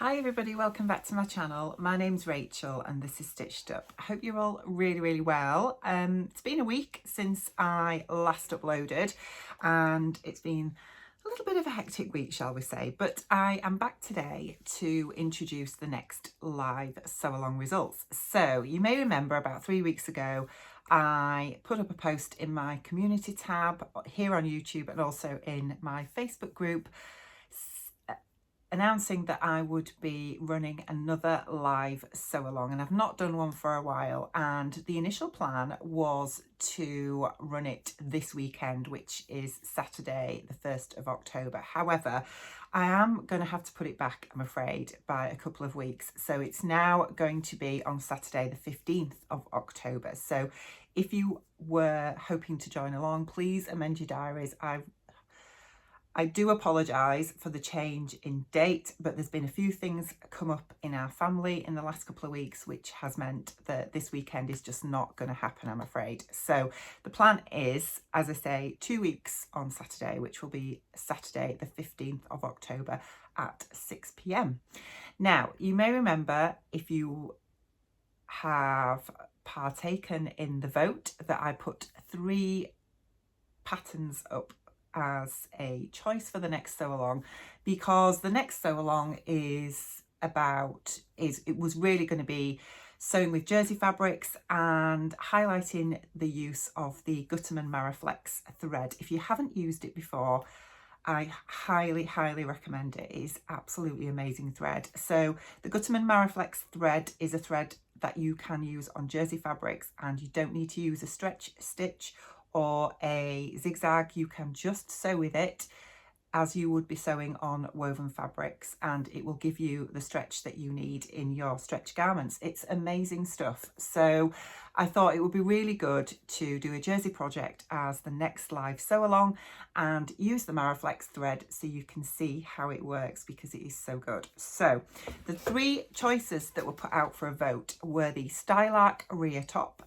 Hi everybody, welcome back to my channel. My name's Rachel and this is Stitched Up. I hope you're all really well. It's been a week since I last uploaded and it's been a little bit of a hectic week, shall we say, but I am back today to introduce the next live sew along results. So you may remember about 3 weeks ago I put up a post in my community tab here on YouTube and also in my Facebook group announcing that I would be running another live sew along, and I've not done one for a while, and the initial plan was to run it this weekend, which is Saturday the 1st of October. However, I am going to have to put it back, I'm afraid, by a couple of weeks, so it's now going to be on Saturday the 15th of October. So if you were hoping to join along, please amend your diaries. I do apologise for the change in date, but there's been a few things come up in our family in the last couple of weeks, which has meant that this weekend is just not going to happen, I'm afraid. So the plan is, as I say, 2 weeks on Saturday, which will be Saturday the 15th of October at 6 p.m. Now, you may remember, if you have partaken in the vote, that I put 3 patterns up as a choice for the next sew along, because the next sew along it was really going to be sewing with jersey fabrics and highlighting the use of the Gutermann Maraflex thread. If you haven't used it before, I highly recommend it. It is absolutely amazing thread. So the Gutermann Maraflex thread is a thread that you can use on jersey fabrics, and you don't need to use a stretch stitch or a zigzag. You can just sew with it as you would be sewing on woven fabrics, and it will give you the stretch that you need in your stretch garments. It's amazing stuff. So I thought it would be really good to do a jersey project as the next live sew along and use the Maraflex thread so you can see how it works, because it is so good. So the 3 choices that were put out for a vote were the Stylark Rhea top,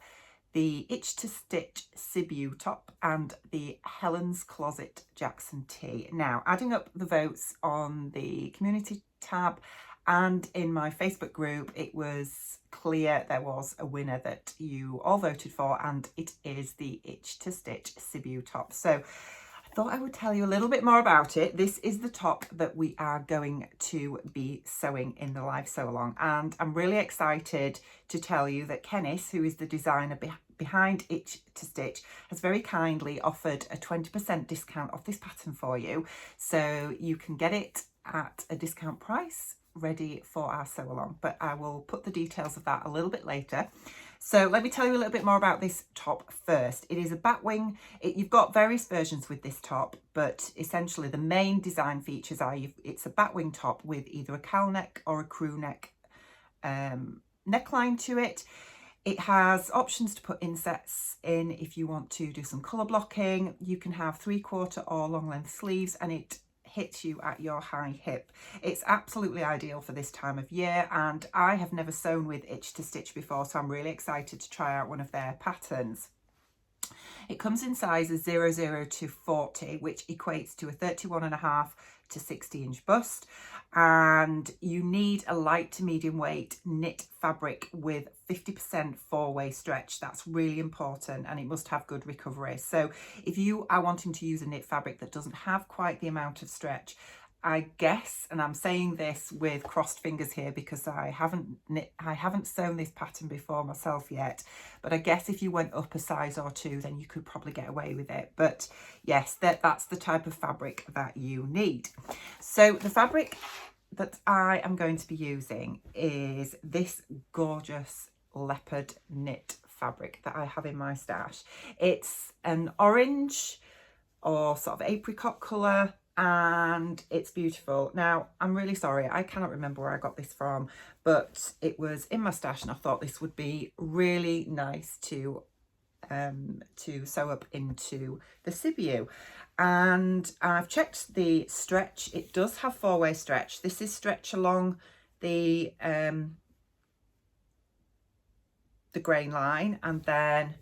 the Itch to Stitch Sibiu top, and the Helen's Closet Jackson tee. Now, adding up the votes on the community tab and in my Facebook group, it was clear there was a winner that you all voted for, and it is the Itch to Stitch Sibiu top. So I thought I would tell you a little bit more about it. This is the top that we are going to be sewing in the live sew along, and I'm really excited to tell you that Kennis, who is the designer behind Itch to Stitch, has very kindly offered a 20% discount off this pattern for you, so you can get it at a discount price ready for our sew along, but I will put the details of that a little bit later. So let me tell you a little bit more about this top first. It is a batwing. You've got various versions with this top, but essentially the main design features are it's a batwing top with either a cowl neck or a crew neck neckline to it. It has options to put insets in if you want to do some colour blocking. You can have 3/4 or long length sleeves, and it hits you at your high hip. It's absolutely ideal for this time of year, and I have never sewn with Itch to Stitch before, so I'm really excited to try out one of their patterns. It comes in sizes 00 to 40, which equates to a 31.5 to 60-inch bust, and you need a light to medium weight knit fabric with 50% 4-way stretch. That's really important, and it must have good recovery. So if you are wanting to use a knit fabric that doesn't have quite the amount of stretch, I guess, and I'm saying this with crossed fingers here because I haven't sewn this pattern before myself yet, but I guess if you went up a size or 2, then you could probably get away with it. But yes, that's the type of fabric that you need. So the fabric that I am going to be using is this gorgeous leopard knit fabric that I have in my stash. It's an orange or sort of apricot colour, and it's beautiful. Now, I'm really sorry, I cannot remember where I got this from, but it was in my stash and I thought this would be really nice to sew up into the Sibiu. And I've checked the stretch. It does have 4-way stretch. This is stretch along the grain line, and then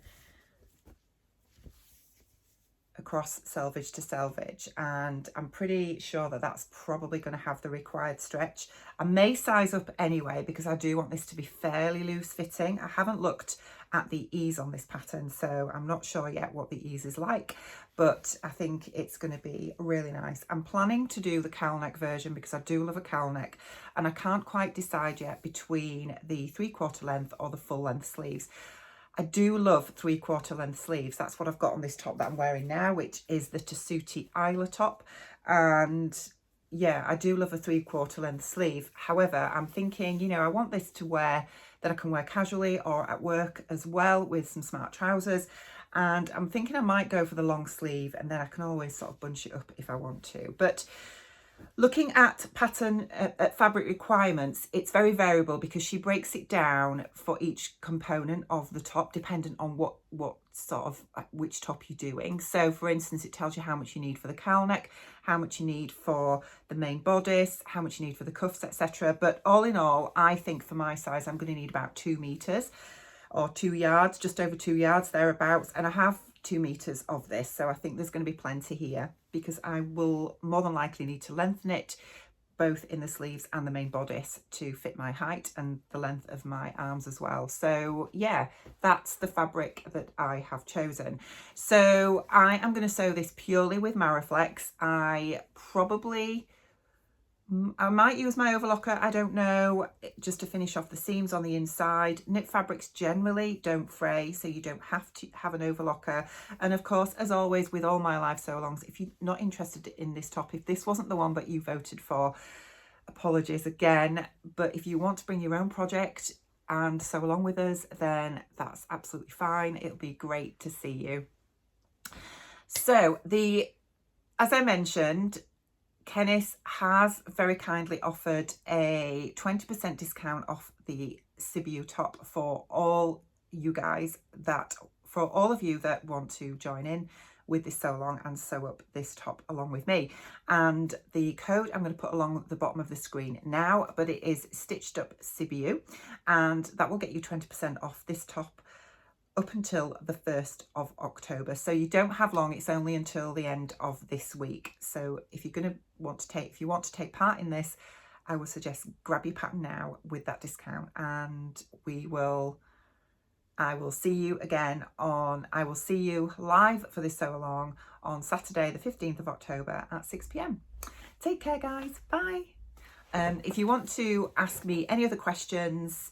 across selvage to selvage, and I'm pretty sure that that's probably going to have the required stretch. I may size up anyway because I do want this to be fairly loose fitting. I haven't looked at the ease on this pattern, so I'm not sure yet what the ease is like, but I think it's going to be really nice. I'm planning to do the cowl neck version because I do love a cowl neck, and I can't quite decide yet between the 3/4 length or the full length sleeves. I do love 3/4 length sleeves. That's what I've got on this top that I'm wearing now, which is the Tessuti Isla top. And yeah, I do love a 3/4 length sleeve. However, I'm thinking, you know, I want this to wear, that I can wear casually or at work as well with some smart trousers. And I'm thinking I might go for the long sleeve, and then I can always sort of bunch it up if I want to. But looking at pattern, at fabric requirements, it's very variable because she breaks it down for each component of the top, dependent on what sort of, which top you're doing. So for instance, it tells you how much you need for the cowl neck, how much you need for the main bodice, how much you need for the cuffs, etc. But all in all, I think for my size, I'm going to need about 2 meters or 2 yards, just over 2 yards thereabouts. And I have 2 meters of this, so I think there's going to be plenty here, because I will more than likely need to lengthen it both in the sleeves and the main bodice to fit my height and the length of my arms as well. So yeah, that's the fabric that I have chosen. So I am going to sew this purely with Mariflex. I might use my overlocker, I don't know, just to finish off the seams on the inside. Knit fabrics generally don't fray, so you don't have to have an overlocker. And of course, as always with all my live sew-alongs, if you're not interested in this top, if this wasn't the one that you voted for, apologies again. But if you want to bring your own project and sew along with us, then that's absolutely fine. It'll be great to see you. So as I mentioned, Kennis has very kindly offered a 20% discount off the Sibiu top for all you guys, for all of you that want to join in with this sew along and sew up this top along with me. And the code I'm going to put along the bottom of the screen now, but it is Stitched Up Sibiu, and that will get you 20% off this top up until the 1st of October. So you don't have long, it's only until the end of this week. So if you want to take part in this, I would suggest grab your pattern now with that discount, and I will see you live for this sew along on Saturday the 15th of October at 6 p.m. Take care guys, bye. If you want to ask me any other questions,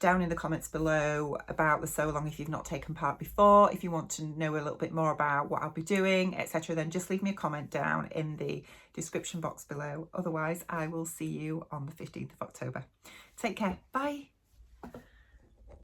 down in the comments below about the sew along, if you've not taken part before, if you want to know a little bit more about what I'll be doing, etc., then just leave me a comment down in the description box below. Otherwise, I will see you on the 15th of October. Take care. Bye.